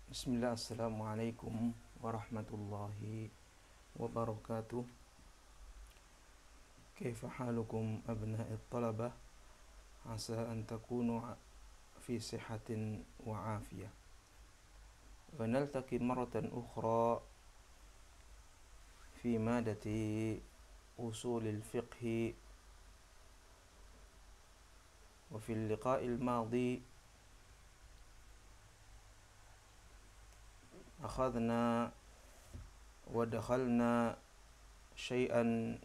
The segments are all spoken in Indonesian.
Bismillah, assalamualaikum warahmatullahi wabarakatuh. Kaifa halukum abna'i talabah? Asa an takunu fi sihatin wa afiyah. Wa naltaqi maratan ukhra fi madati usulil fiqhi. Wa fil liqa'il madi akhadna wa dakhalna syai'an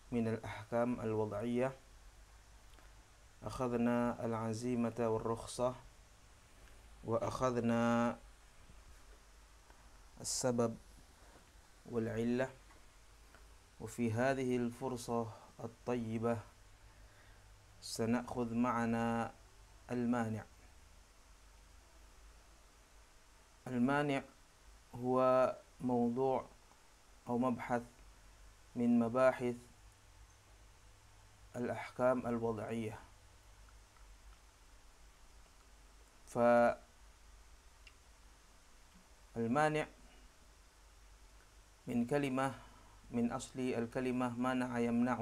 min al-ahkam al-wad'iyyah. Akhadna al-azimata wal-rukhsah wa akhadna as-sabab wal-'illah. Wa fi hadhihi al-fursah at-tayyibah sana'khudh ma'ana al-mani'. المانع هو موضوع أو مبحث من مباحث الأحكام الوضعية. فالمانع من كلمة من أصل الكلمة منع يمنع،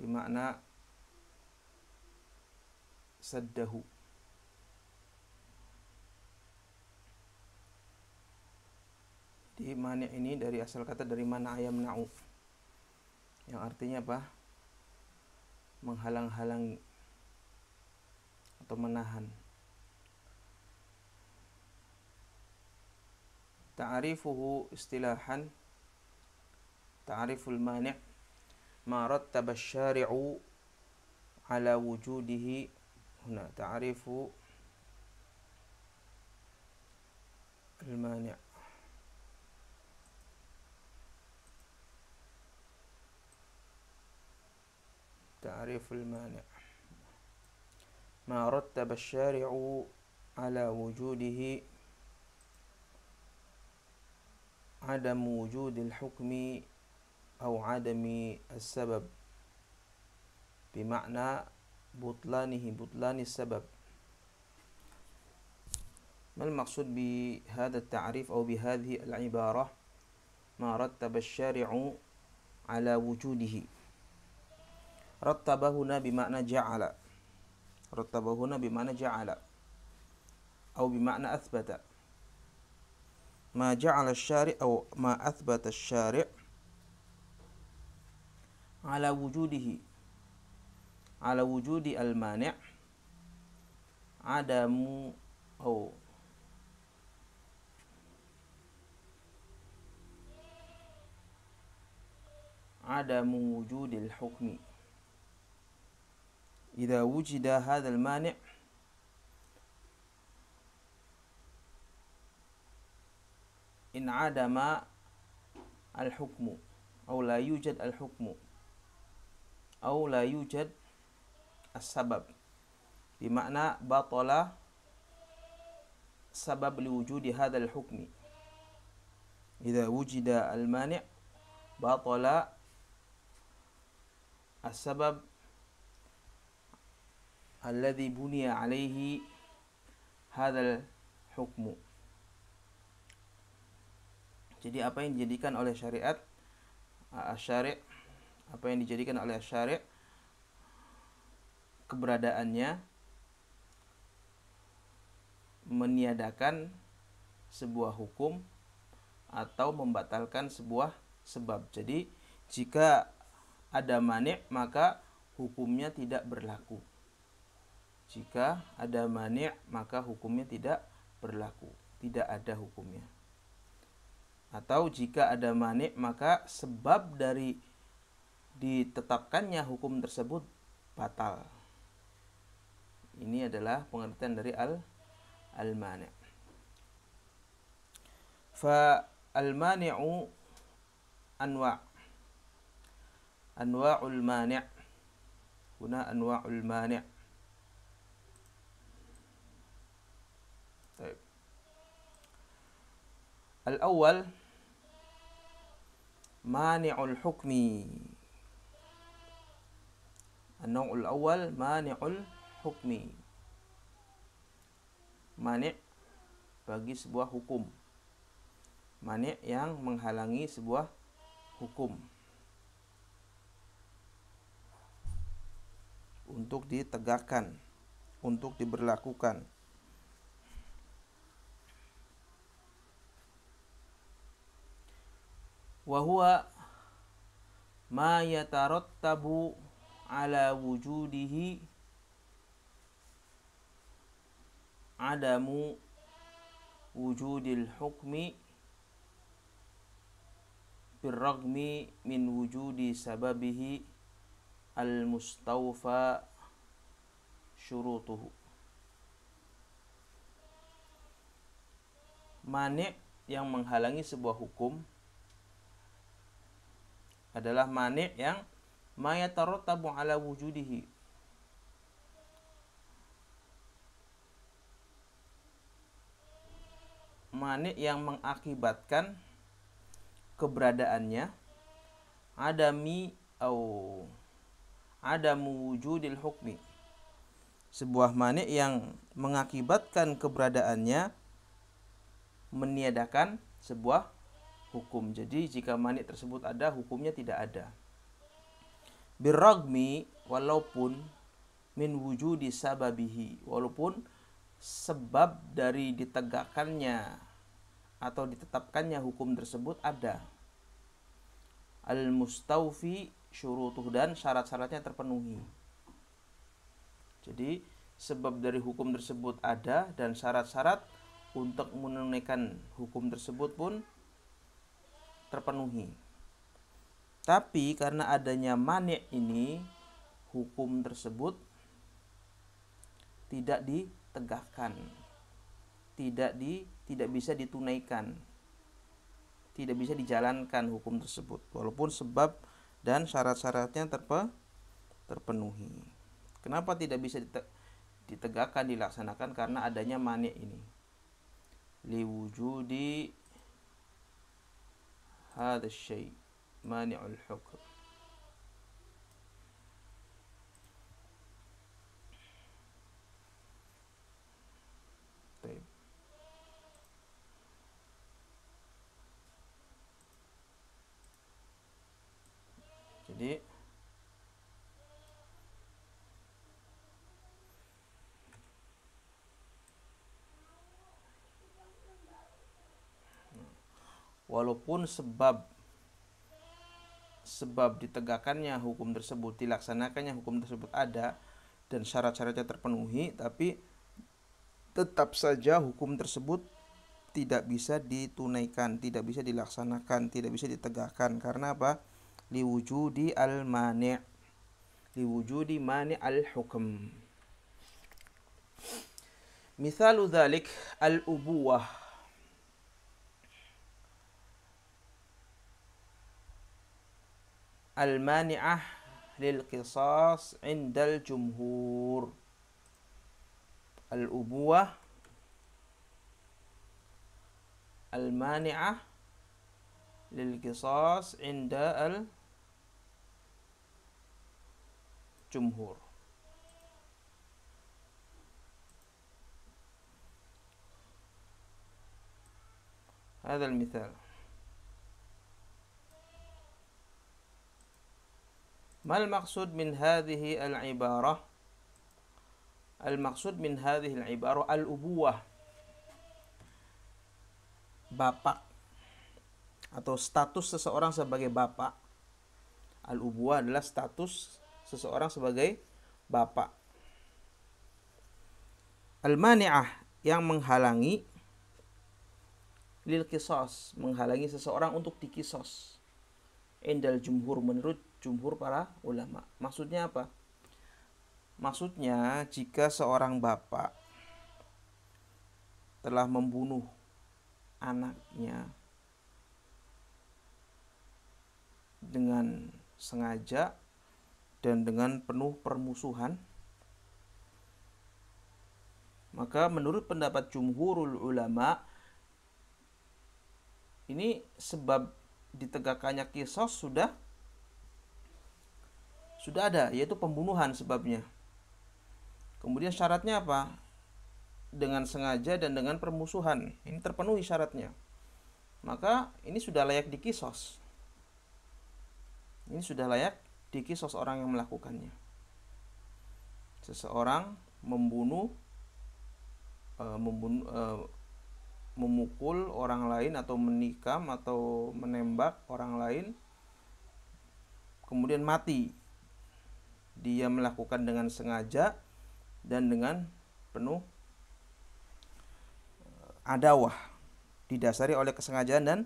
بمعنى saddahu. Di mani' ini dari asal kata dari mana yamna'u, yang artinya apa? Menghalang-halangi atau menahan. Ta'rifuhu istilahan, ta'riful mani' ma rattaba asy-syari'u ala wujudihi. Huna ta'rifu al-mani'. تعريف المانع ما رتب الشارع على وجوده عدم وجود الحكم أو عدم السبب، بمعنى بطلان السبب. ما المقصود بهذا التعريف أو بهذه العبارة ما رتب الشارع على وجوده؟ رتب هنا بمعنى جعل، رتب هنا بمعنى جعل أو بمعنى أثبت. ما جعل الشارع أو ما أثبت الشارع على وجوده، على وجود المانع عدم أو عدم وجود الحكم. إذا وجد هذا المانع انعدم الحكم أو لا يوجد الحكم أو لا يوجد السبب، بمعنى بطل سبب لوجود هذا الحكم. إذا وجد المانع بطل السبب الذي بني عليه هذا الحكم. Jadi apa yang dijadikan oleh syariat syari', apa yang dijadikan oleh syari' keberadaannya meniadakan sebuah hukum atau membatalkan sebuah sebab. Jadi jika ada mani' maka hukumnya tidak berlaku. Jika ada mani' maka hukumnya tidak berlaku, tidak ada hukumnya. Atau jika ada mani' maka sebab dari ditetapkannya hukum tersebut batal. Ini adalah pengertian dari al-mani'. Fa al-mani'u anwa'. Anwa'ul mani'. Huna anwa'ul mani'. طيب. الأول مانع الحكم. An-naw'ul awal mani'ul hukmi. Mani' bagi sebuah hukum. Mani' yang menghalangi sebuah hukum untuk ditegakkan, untuk diberlakukan. Wa huwa ma yatarattabu ala wujudihi adamu wujudil hukmi birragmi min wujudi sababihi al-mustawfa syurutuhu. Mani' yang menghalangi sebuah hukum adalah mani' yang ma yatarattabu ala wujudihi, mani' yang mengakibatkan keberadaannya adamu wujudil hukmi, sebuah mani' yang mengakibatkan keberadaannya meniadakan sebuah hukum. Jadi jika mani' tersebut ada, hukumnya tidak ada. Birragmi, walaupun, min wujudi sababihi, walaupun sebab dari ditegakkannya atau ditetapkannya hukum tersebut ada. Al-mustawfi syurutuh, dan syarat-syaratnya terpenuhi. Jadi sebab dari hukum tersebut ada dan syarat-syarat untuk menunaikan hukum tersebut pun terpenuhi. Tapi karena adanya mani' ini, hukum tersebut tidak ditegakkan, tidak bisa ditunaikan, tidak bisa dijalankan hukum tersebut walaupun sebab dan syarat-syaratnya terpenuhi. Kenapa tidak bisa ditegakkan, dilaksanakan? Karena adanya mani' ini. Liwujudi hadha syai' mani'ul hukm. Baik. Jadi walaupun sebab ditegakkannya hukum tersebut, dilaksanakannya hukum tersebut ada dan syarat-syaratnya terpenuhi, tapi tetap saja hukum tersebut tidak bisa ditunaikan, tidak bisa dilaksanakan, tidak bisa ditegakkan. Karena apa? Liwujudi al-mani', liwujudi mani' al-hukm. Mithalu dzalik al-ubuwah. Al-mani'ah lil qisas 'indal jumhur. Al-ubuwah al-mani'ah lil qisas 'inda al-jumhur. هذا المثال. ما المقصود من هذه العبارة؟ المقصود من هذه العبارة al-ubuwah, bapak atau status seseorang sebagai bapak. Al-ubuwah adalah status seseorang sebagai bapak. Al-mani'ah, yang menghalangi, lil qisas, menghalangi seseorang untuk dikisos. Indal jumhur, menurut jumhur para ulama. Maksudnya apa? Maksudnya jika seorang bapak telah membunuh anaknya dengan sengaja dan dengan penuh permusuhan, maka menurut pendapat jumhurul ulama, ini sebab ditegakkannya qisas sudah ada, yaitu pembunuhan sebabnya. Kemudian syaratnya apa? Dengan sengaja dan dengan permusuhan. Ini terpenuhi syaratnya. Maka ini sudah layak dikisos. Ini sudah layak dikisos orang yang melakukannya. Seseorang memukul orang lain atau menikam atau menembak orang lain, kemudian mati. Dia melakukan dengan sengaja dan dengan penuh adawah, didasari oleh kesengajaan dan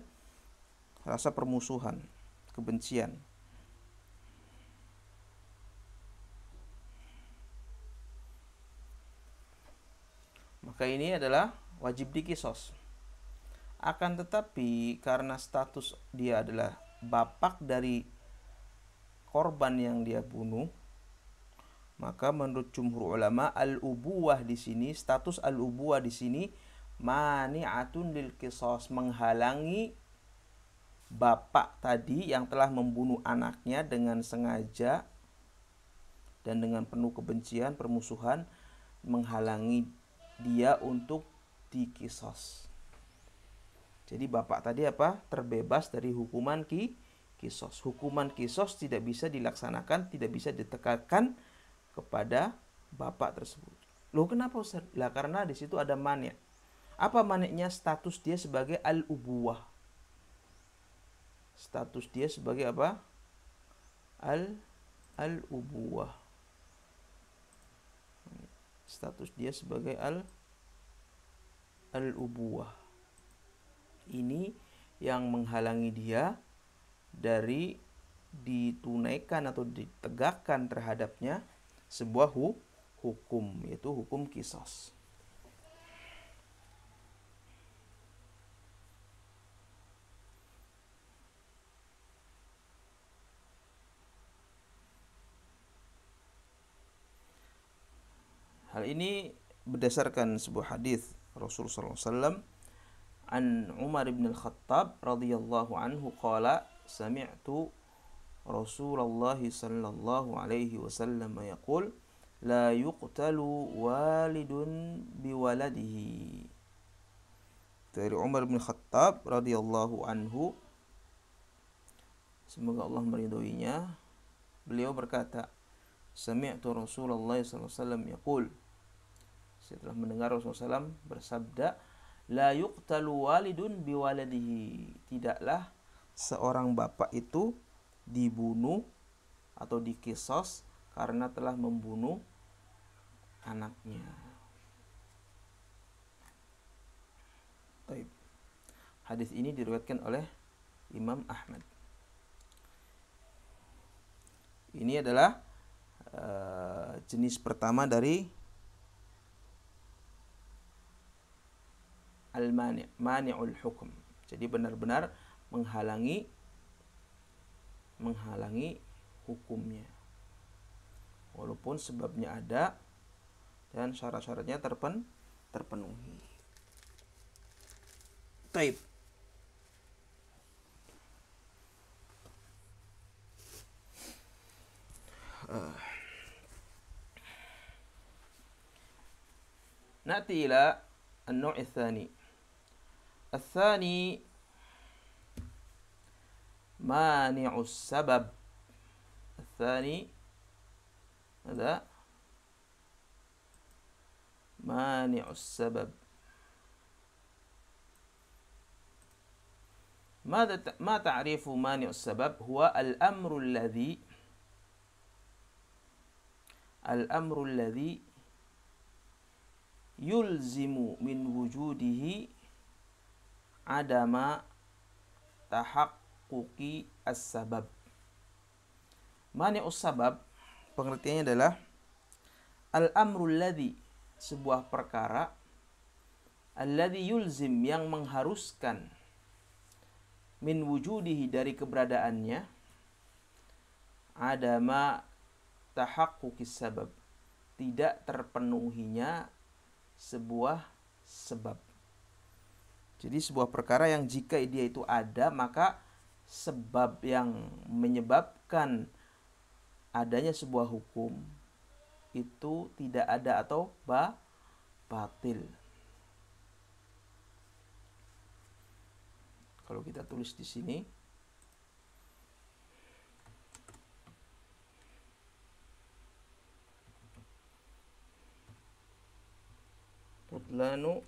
rasa permusuhan, kebencian. Maka ini adalah wajib dikisos. Akan tetapi karena status dia adalah bapak dari korban yang dia bunuh, maka menurut jumhur ulama al-ubuwah di sini, status al-ubuwah di sini mani'atun lil qisas, menghalangi bapak tadi yang telah membunuh anaknya dengan sengaja dan dengan penuh kebencian, permusuhan, menghalangi dia untuk dikisos. Jadi bapak tadi apa? Terbebas dari hukuman kisos. Hukuman kisos tidak bisa dilaksanakan, tidak bisa ditegakkan kepada bapak tersebut. Loh kenapa Ustaz? Lah karena di situ ada mani'. Apa mani'nya? Status dia sebagai al-ubuwah. Status dia sebagai apa? Al-ubuwah. Status dia sebagai al-ubuwah. Ini yang menghalangi dia dari ditunaikan atau ditegakkan terhadapnya sebuah hukum, yaitu hukum qisas. Hal ini berdasarkan sebuah hadis Rasulullah SAW an Umar bin Al-Khattab radhiyallahu anhu qala sami'tu Rasulullah sallallahu alaihi wasallam yaqul la yuqtalu walidun biwaladihi. Dari Umar bin Khattab radhiyallahu anhu, semoga Allah meridhoinya, beliau berkata, sami'tu Rasulullah sallallahu alaihi wasallam yaqul, setelah mendengar Rasulullah SAW bersabda, la yuqtalu walidun biwaladihi, tidaklah seorang bapak itu dibunuh atau dikisos karena telah membunuh anaknya. Baik. Hadis ini diriwayatkan oleh Imam Ahmad. Ini adalah jenis pertama dari mani'ul hukum. Jadi benar-benar menghalangi hukumnya. Walaupun sebabnya ada dan syarat-syaratnya terpenuhi. Taib. نأتي إلى النوع الثاني. الثاني مانع السبب. الثاني هذا مانع السبب. ما تعريف مانع السبب؟ هو الأمر الذي يلزم من وجوده عدم تحقق السبب. Mani'us sabab pengertiannya adalah al-amrul ladzi, sebuah perkara, alladzi yulzim, yang mengharuskan, min wujudihi, dari keberadaannya, adama tahaqquqis sabab, tidak terpenuhinya sebuah sebab. Jadi sebuah perkara yang jika dia itu ada, maka sebab yang menyebabkan adanya sebuah hukum itu tidak ada atau batil. Kalau kita tulis di sini, butlanu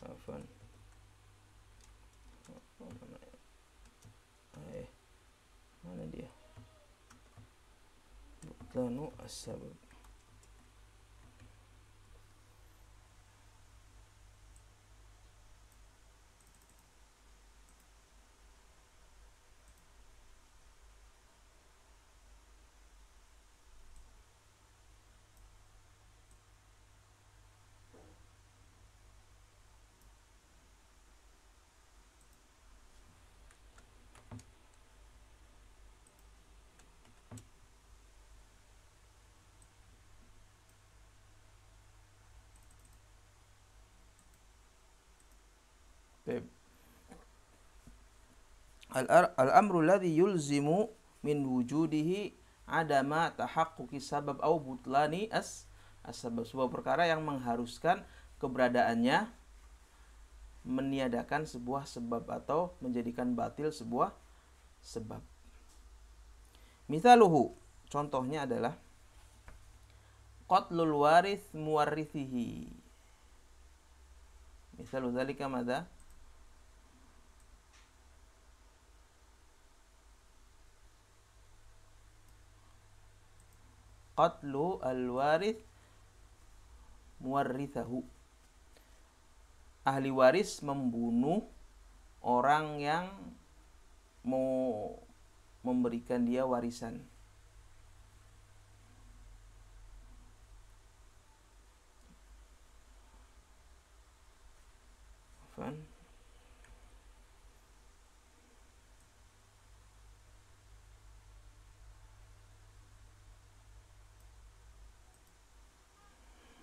afan mana dia, butlanu as-sabab. Al-amru alladhi yulzimu min wujudihi adama tahaqquqi sabab au butlani as-sabab. Sebuah perkara yang mengharuskan keberadaannya meniadakan sebuah sebab atau menjadikan batil sebuah sebab. Mithaluhu, contohnya adalah qatlul warith muwarrithihi. Mithalu dzalika madza? Qatlu al-warith muwarrithahu. Ahli waris membunuh orang yang mau memberikan dia warisan.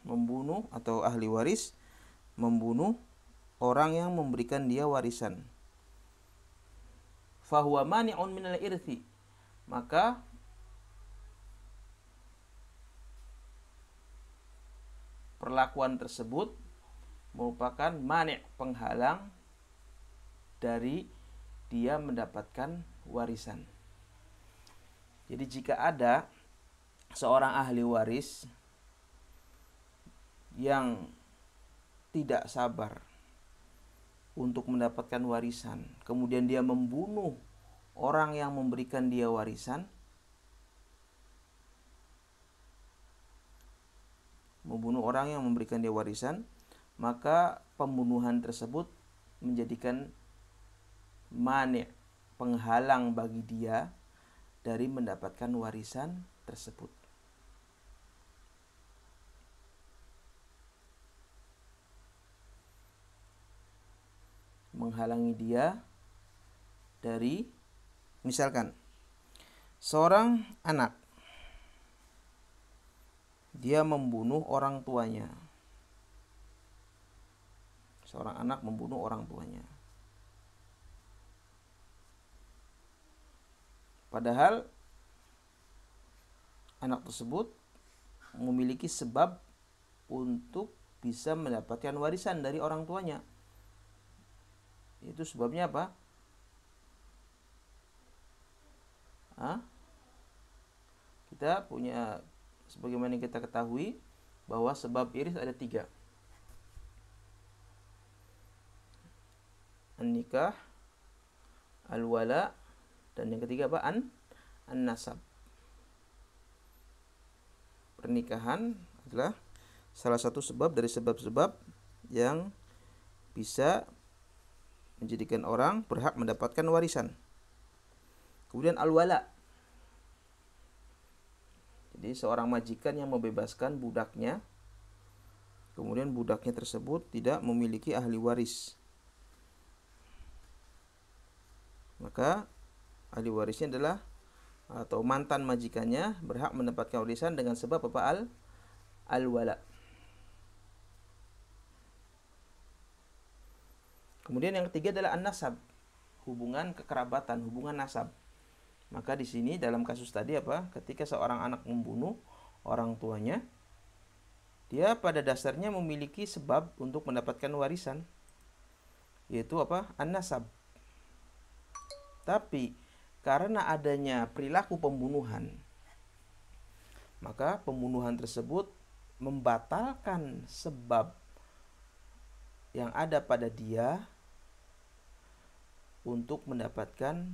Membunuh atau ahli waris membunuh orang yang memberikan dia warisan. Fahuwa mani'un minal irthi. Maka perlakuan tersebut merupakan mani', penghalang dari dia mendapatkan warisan. Jadi jika ada seorang ahli waris yang tidak sabar untuk mendapatkan warisan, kemudian dia membunuh orang yang memberikan dia warisan, maka pembunuhan tersebut menjadikan mani', penghalang bagi dia dari mendapatkan warisan tersebut. Menghalangi dia dari, misalkan seorang anak, dia membunuh orang tuanya. Seorang anak membunuh orang tuanya. Padahal anak tersebut memiliki sebab untuk bisa mendapatkan warisan dari orang tuanya. Itu sebabnya apa? Kita punya, sebagaimana kita ketahui, bahwa sebab iris ada 3. An-nikah, al-wala, dan yang ketiga apa? An-nasab. Pernikahan adalah salah satu sebab dari sebab-sebab yang bisa menjadikan orang berhak mendapatkan warisan. Kemudian al-wala. Jadi seorang majikan yang membebaskan budaknya, kemudian budaknya tersebut tidak memiliki ahli waris, maka ahli warisnya adalah atau mantan majikannya berhak mendapatkan warisan dengan sebab apa? Al-wala. Kemudian yang ketiga adalah an-nasab, hubungan kekerabatan, hubungan nasab. Maka di sini dalam kasus tadi apa? Ketika seorang anak membunuh orang tuanya, dia pada dasarnya memiliki sebab untuk mendapatkan warisan, yaitu apa? An-nasab. Tapi karena adanya perilaku pembunuhan, maka pembunuhan tersebut membatalkan sebab yang ada pada dia untuk mendapatkan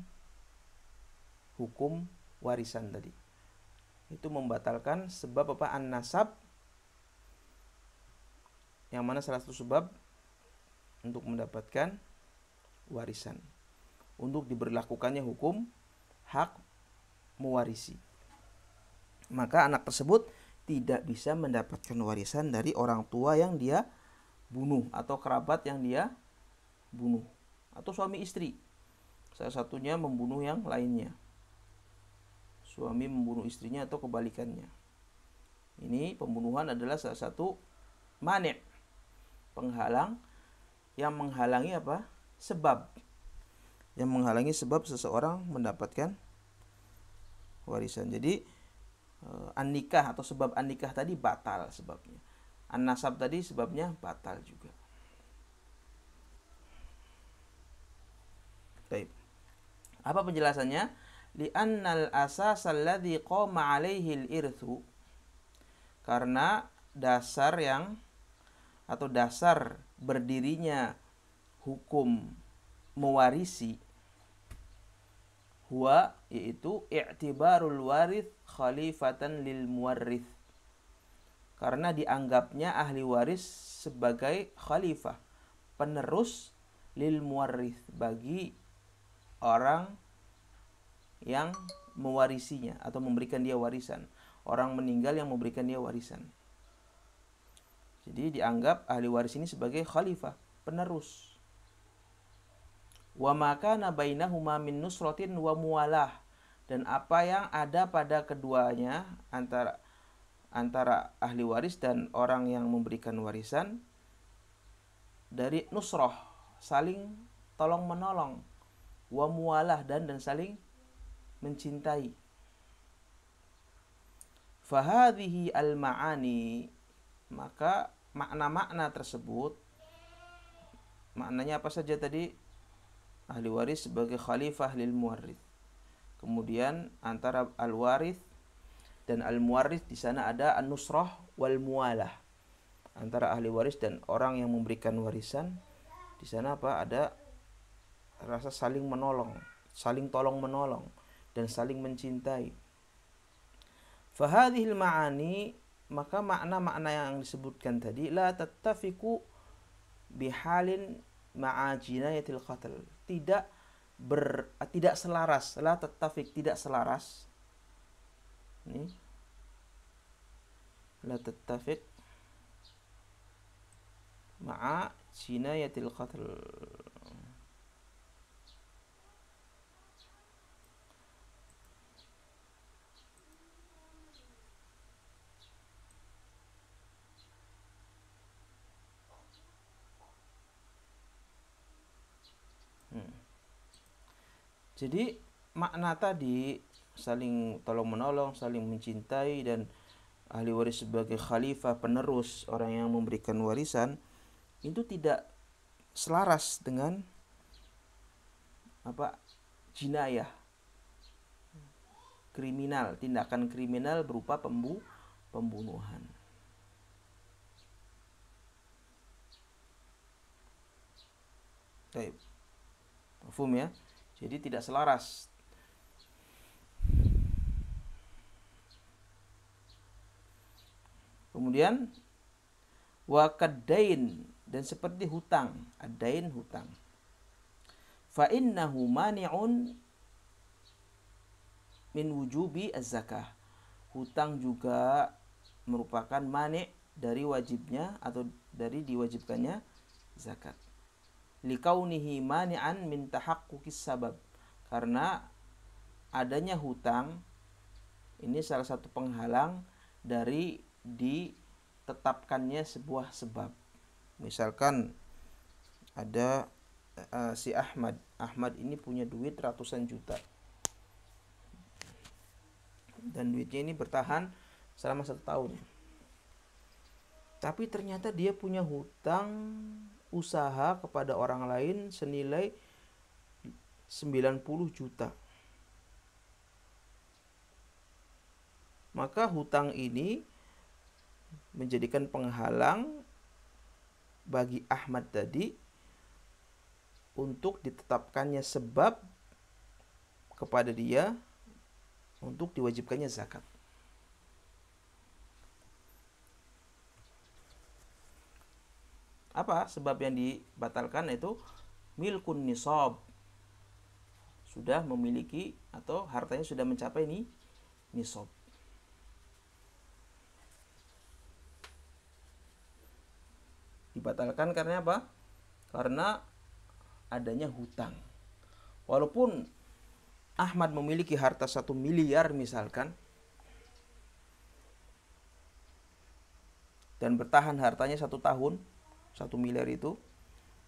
hukum warisan tadi. Itu membatalkan sebab apa? An-nasab, yang mana salah satu sebab untuk mendapatkan warisan, untuk diberlakukannya hukum hak mewarisi. Maka anak tersebut tidak bisa mendapatkan warisan dari orang tua yang dia bunuh atau kerabat yang dia bunuh, atau suami istri, salah satunya membunuh yang lainnya, suami membunuh istrinya atau kebalikannya. Ini pembunuhan adalah salah satu mani', penghalang yang menghalangi apa? Sebab. Yang menghalangi sebab seseorang mendapatkan warisan. Jadi an-nikah atau sebab an-nikah tadi batal sebabnya. An-nasab tadi sebabnya batal juga. Baik. Apa penjelasannya? Li'annal asasal ladzi qama 'alaihi al-irthu, karena dasar yang atau dasar berdirinya hukum mewarisi, huwa, yaitu i'tibarul warith khalifatan lil muwarrith, karena dianggapnya ahli waris sebagai khalifah, penerus, lil muwarrith, bagi orang yang mewarisinya atau memberikan dia warisan, orang meninggal yang memberikan dia warisan. Jadi dianggap ahli waris ini sebagai khalifah, penerus. Wa ma kana bainahuma min nusratin wa muwalah, dan apa yang ada pada keduanya antara ahli waris dan orang yang memberikan warisan dari nusrah, saling tolong menolong, wa muwalah, dan saling mencintai. Fahadhihi al-ma'ani, maka makna-makna tersebut, maknanya apa saja tadi? Ahli waris sebagai khalifah lil muwarrith. Kemudian antara al-warith dan al-muwarrith di sana ada an-nusrah wal muwalah. Antara ahli waris dan orang yang memberikan warisan di sana apa? Ada rasa saling menolong, saling tolong menolong, dan saling mencintai. Fahadhil ma'ani, maka makna-makna yang disebutkan tadi la tattafiqu bihalin ma'a jinayatil qatl, tidak selaras, la tattafiq, tidak selaras. Ini la tattafiq ma'a jinayatil qatl. Jadi makna tadi saling tolong menolong, saling mencintai, dan ahli waris sebagai khalifah, penerus, orang yang memberikan warisan, itu tidak selaras dengan apa? Jinayah, kriminal, tindakan kriminal berupa pembunuhan. Baik. Paham ya? Jadi tidak selaras. Kemudian wa kaddain, dan seperti hutang, adain, hutang. Fa innahu mani'un min wujubi az-zakah. Hutang juga merupakan mani' dari wajibnya atau dari diwajibkannya zakat. Likaunihi mani'an min tahaqquqis sabab, karena adanya hutang ini salah satu penghalang dari ditetapkannya sebuah sebab. Misalkan ada si Ahmad ini punya duit ratusan juta, dan duitnya ini bertahan selama 1 tahun. Tapi ternyata dia punya hutang usaha kepada orang lain senilai 90 juta. Maka hutang ini menjadikan penghalang bagi Ahmad tadi untuk ditetapkannya sebab kepada dia untuk diwajibkannya zakat. Apa sebab yang dibatalkan? Itu milkun nisab, sudah memiliki atau hartanya sudah mencapai nisab. Dibatalkan karena apa? Karena adanya hutang. Walaupun Ahmad memiliki harta 1 miliar misalkan, dan bertahan hartanya 1 tahun, 1 miliar itu,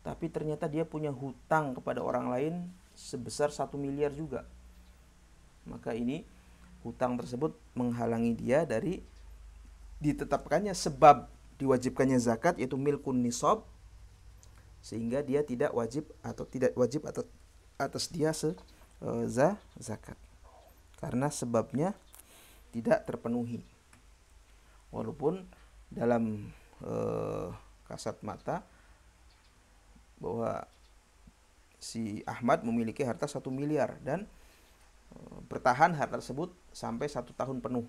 tapi ternyata dia punya hutang kepada orang lain sebesar 1 miliar juga. Maka ini hutang tersebut menghalangi dia dari ditetapkannya sebab diwajibkannya zakat, yaitu milkun nisab, sehingga dia tidak wajib atas dia zakat karena sebabnya tidak terpenuhi. Walaupun dalam kasat mata bahwa si Ahmad memiliki harta 1 miliar dan bertahan harta tersebut sampai 1 tahun penuh,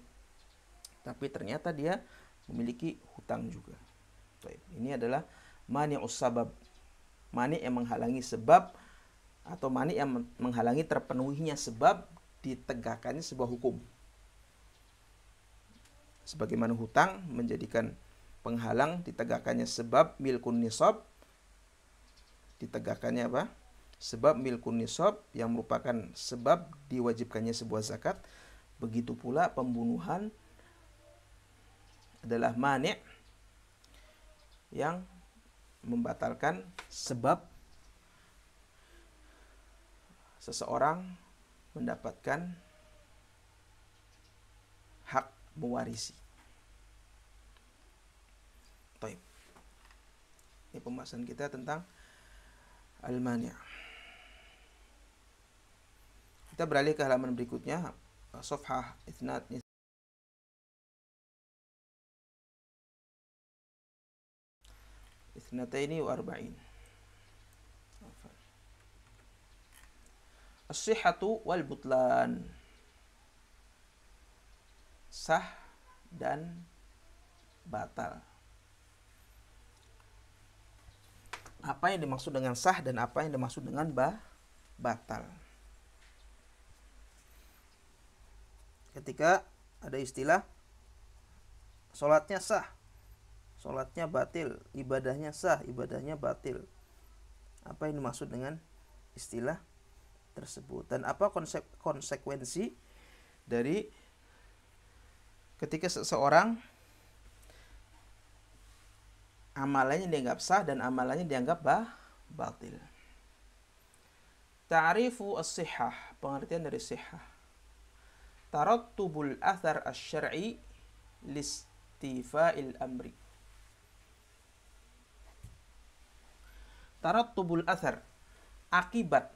tapi ternyata dia memiliki hutang juga. Ini adalah mani'us sabab, mani yang menghalangi sebab, atau mani yang menghalangi terpenuhinya sebab ditegakkannya sebuah hukum. Sebagaimana hutang menjadikan penghalang ditegakkannya sebab milkun nisab, ditegakkannya apa? Sebab milkun nisab yang merupakan sebab diwajibkannya sebuah zakat. Begitu pula pembunuhan adalah mani' yang membatalkan sebab seseorang mendapatkan hak mewarisi. Baik. Ini pembahasan kita tentang al-mani'. Kita beralih ke halaman berikutnya, safhah ithnataini wa arba'in. As-sihhatu wal butlan, sah dan batal. Apa yang dimaksud dengan sah dan apa yang dimaksud dengan batal? Ketika ada istilah sholatnya sah, sholatnya batil, ibadahnya sah, ibadahnya batil, apa yang dimaksud dengan istilah tersebut, dan apa konsekuensi dari ketika seseorang amalannya dianggap sah dan amalannya dianggap batil. Ta'rifu as-sihhah, pengertian dari sihhah. Tarattubul athar asy-syar'i listifa'il amri. Tarattubul athar, akibat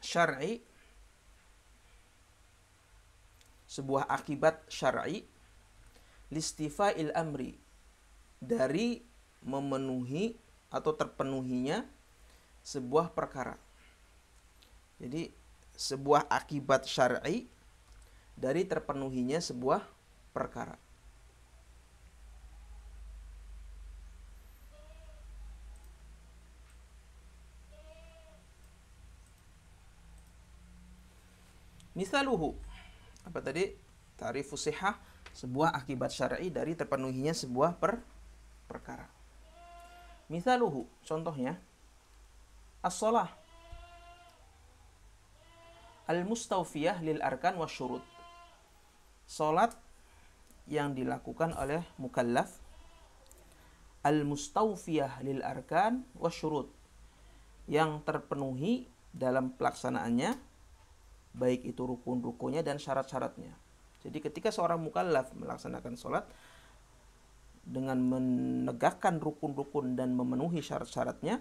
syar'i, sebuah akibat syar'i, listifa'il amri, dari memenuhi atau terpenuhinya sebuah perkara. Jadi sebuah akibat syar'i dari terpenuhinya sebuah perkara. Misaluhu, apa tadi? Ta'rifus sihhah, sebuah akibat syar'i dari terpenuhinya sebuah perkara. Misaluhu, contohnya, as-shalah al-mustawfiyah lil arkan wa syurut, salat yang dilakukan oleh mukallaf al-mustawfiyah lil arkan wasyurut, yang terpenuhi dalam pelaksanaannya, baik itu rukun-rukunnya dan syarat-syaratnya. Jadi ketika seorang mukallaf melaksanakan sholat dengan menegakkan rukun-rukun dan memenuhi syarat-syaratnya,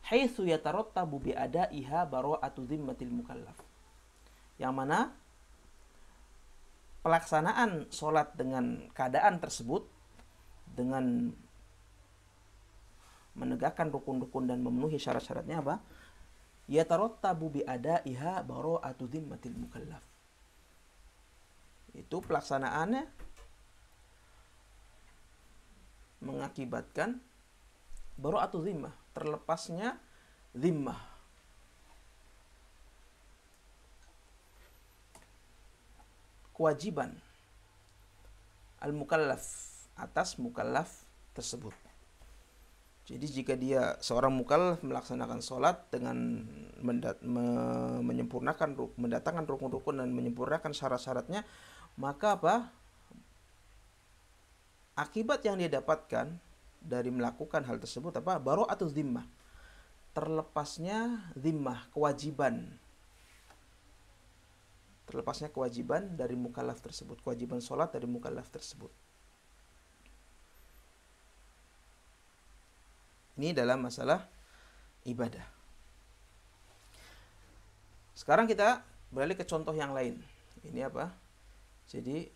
haitsu yatarattabu bi adaiha bara'atu dhimmatil mukallaf, yang mana pelaksanaan sholat dengan keadaan tersebut, dengan menegakkan rukun-rukun dan memenuhi syarat-syaratnya apa? Yatarattabu bi adaiha bara'atu dhimmatil mukallaf. Itu pelaksanaannya mengakibatkan bara'atu dhimmah, terlepasnya dhimmah. Kewajiban al-mukallaf atas mukallaf tersebut. Jadi jika dia seorang mukallaf melaksanakan sholat dengan menyempurnakan, mendatangkan rukun-rukun dan menyempurnakan syarat-syaratnya, maka apa? Akibat yang dia dapatkan dari melakukan hal tersebut apa? Bara'atu dhimmah, terlepasnya dhimmah, kewajiban. Terlepasnya kewajiban dari mukallaf tersebut, kewajiban sholat dari mukallaf tersebut. Ini dalam masalah ibadah. Sekarang kita beralih ke contoh yang lain. Ini apa? Jadi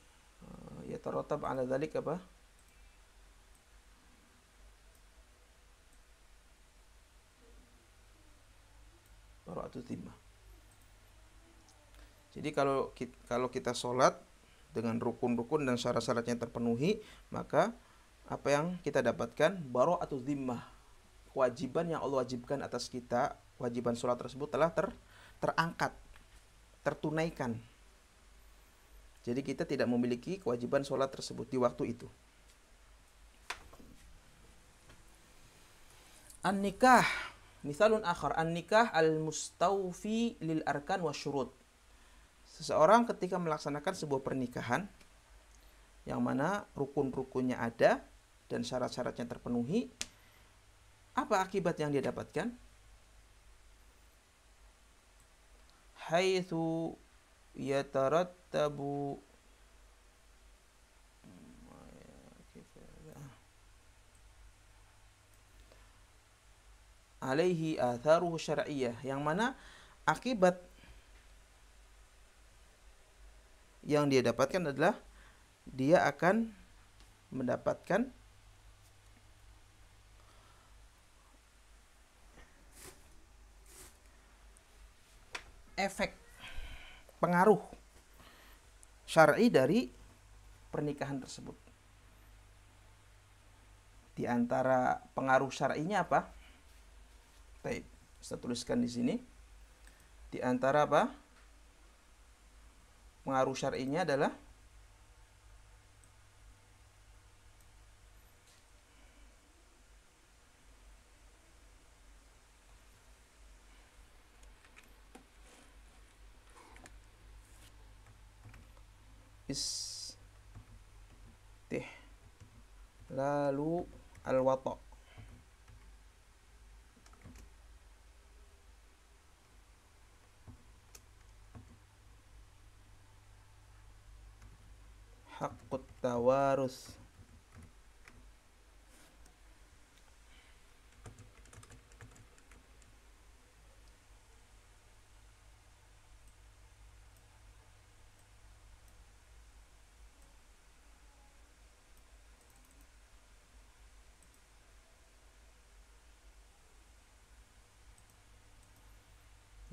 yatarattab 'ala dzalik apa? Bara'atu dhimmah. Jadi kalau kita sholat dengan rukun-rukun dan syarat-syaratnya terpenuhi, maka apa yang kita dapatkan? Bara'atu dhimmah, kewajiban yang Allah wajibkan atas kita, kewajiban sholat tersebut telah terangkat, tertunaikan. Jadi kita tidak memiliki kewajiban sholat tersebut di waktu itu. An-nikah, misalun akhar, an-nikah al-mustawfi lil arkan wasyurut. Seseorang ketika melaksanakan sebuah pernikahan yang mana rukun-rukunnya ada dan syarat-syaratnya terpenuhi, apa akibat yang dia dapatkan? Haitsu yatarattabu alaihi atharuhu syar'iyyah, yang mana akibat yang dia dapatkan adalah dia akan mendapatkan efek pengaruh syar'i dari pernikahan tersebut. Di antara pengaruh syar'inya apa? Baik, saya tuliskan di sini. Di antara apa? Pengaruh syar'inya adalah lalu al-wata', haqqut tawarus,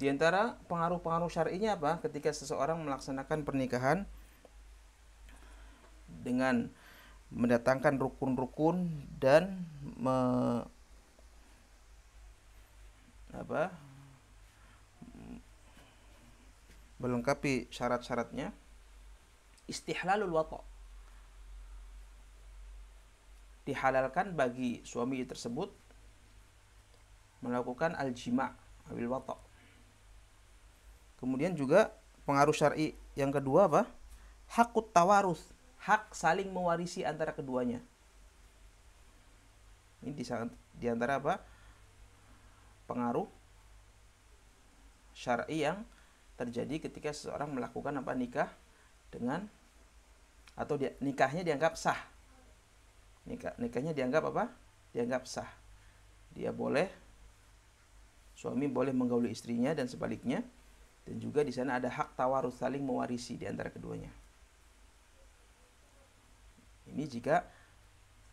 di antara pengaruh-pengaruh syar'inya apa? Ketika seseorang melaksanakan pernikahan dengan mendatangkan rukun-rukun dan melengkapi syarat-syaratnya, istihlalul wata', dihalalkan bagi suami tersebut melakukan al-jima' bil wata'. Kemudian juga pengaruh syar'i Yang kedua apa? Hakut tawarus, hak saling mewarisi antara keduanya. Ini di antara apa? Pengaruh syar'i yang terjadi ketika seseorang melakukan apa? Nikah dengan, atau nikahnya dianggap sah. Nikahnya dianggap apa? Dianggap sah. Suami boleh menggauli istrinya dan sebaliknya. Dan juga di sana ada hak tawarus, saling mewarisi di antara keduanya. Ini jika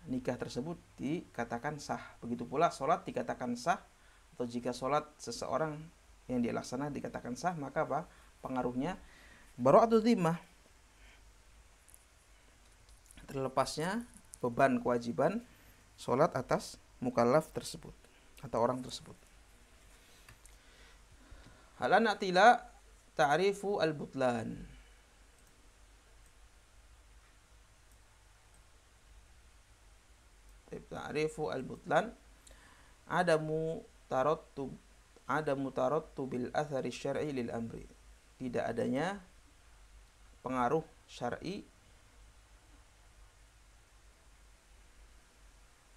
nikah tersebut dikatakan sah. Begitu pula sholat dikatakan sah, atau jika sholat seseorang yang dia laksana dikatakan sah, maka apa? Pengaruhnya bara'atu dhimmah, terlepasnya beban kewajiban sholat atas mukallaf tersebut atau orang tersebut. Halan atila ta'rifu al-butlan. Ta'rifu al-butlan adamu tarattubil athari syar'i lil amri. Tidak adanya pengaruh syar'i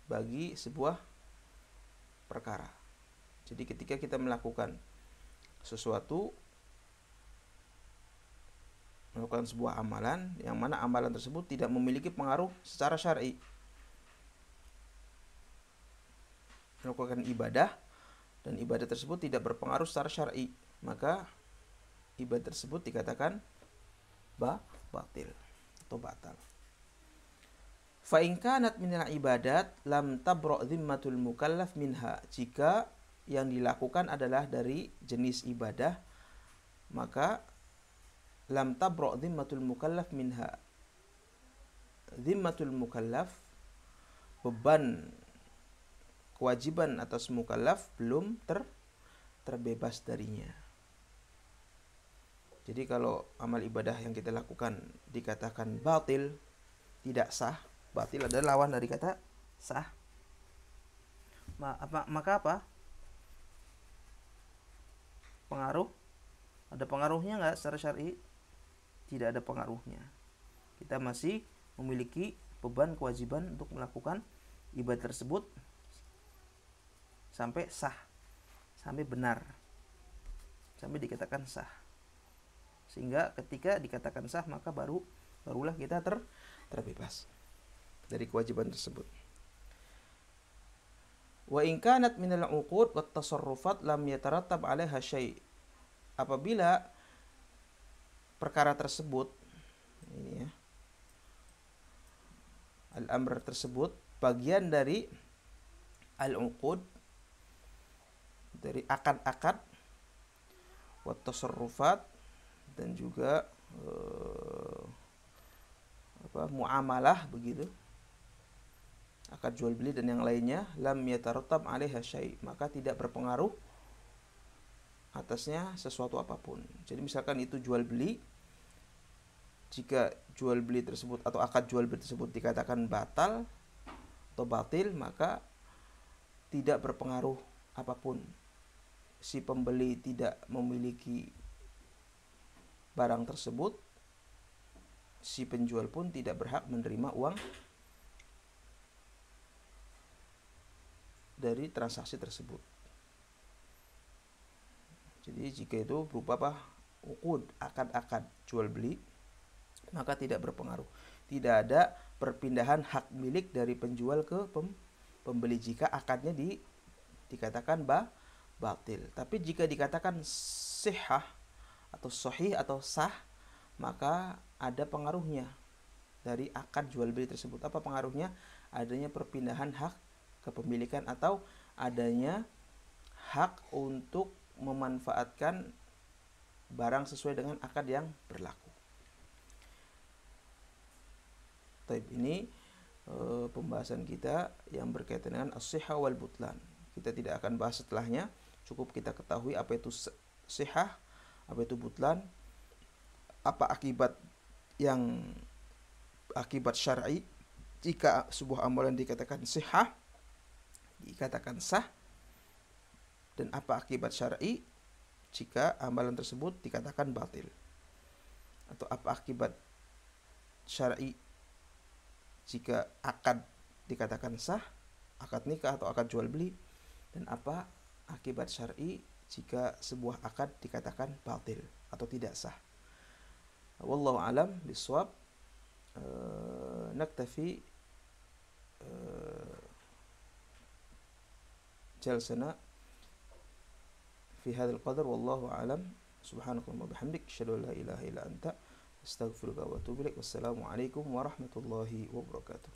bagi sebuah perkara. Jadi ketika kita melakukan sebuah amalan yang mana amalan tersebut tidak memiliki pengaruh secara syar'i, melakukan ibadah dan ibadah tersebut tidak berpengaruh secara syar'i, maka ibadah tersebut dikatakan batil atau batal. Fa in kanat minal ibadat lam tabra' dhimmatul mukallaf minha. Jika yang dilakukan adalah dari jenis ibadah, maka lam tabra' dhimmatul mukallaf minha. Dhimmatul mukallaf, beban kewajiban atas mukallaf belum terbebas darinya. Jadi kalau amal ibadah yang kita lakukan dikatakan batil, tidak sah, batil adalah lawan dari kata sah, maka apa? Pengaruh? Ada pengaruhnya nggak secara syar'i? Tidak ada pengaruhnya. Kita masih memiliki beban kewajiban untuk melakukan ibadah tersebut sampai sah, sampai benar, sampai dikatakan sah. Sehingga ketika dikatakan sah, maka barulah kita terbebas dari kewajiban tersebut. Wa in kanat minal 'uqud wat tasarrufat lam yatarattab 'alaiha syai'. Apabila perkara tersebut, ini ya, al-amr tersebut bagian dari al-'uqud, dari akad-akad, wat tasarrufat, dan juga muamalah begitu, akad jual beli dan yang lainnya, lam yatarattab 'alaiha syai', maka tidak berpengaruh atasnya sesuatu apapun. Jadi misalkan itu jual beli, jika jual beli tersebut atau akad jual beli tersebut dikatakan batal atau batil, maka tidak berpengaruh apapun. Si pembeli tidak memiliki barang tersebut, si penjual pun tidak berhak menerima uang dari transaksi tersebut. Jadi jika itu berupa apa? Uqud, akad-akad jual beli, maka tidak berpengaruh. Tidak ada perpindahan hak milik dari penjual ke pembeli jika akadnya dikatakan batil. Tapi jika dikatakan sihah atau sahih atau sah, maka ada pengaruhnya dari akad jual beli tersebut. Apa pengaruhnya? Adanya perpindahan hak kepemilikan atau adanya hak untuk memanfaatkan barang sesuai dengan akad yang berlaku. Taib, ini pembahasan kita yang berkaitan dengan as-sihah wal butlan. Kita tidak akan bahas setelahnya, cukup kita ketahui apa itu sihah, apa itu butlan, apa akibat syar'i jika sebuah amalan dikatakan sihah, dikatakan sah, dan apa akibat syar'i jika amalan tersebut dikatakan batil. atau apa akibat syar'i jika akad dikatakan sah, akad nikah atau akad jual beli, dan apa akibat syar'i jika sebuah akad dikatakan batil atau tidak sah. Wallahu alam bisawab. Naktafi جلسنا في هذا القدر والله أعلم. سبحانك اللهم وبحمدك أشهد أن لا إله إلا أنت أستغفرك وأتوب إليك. والسلام عليكم ورحمة الله وبركاته.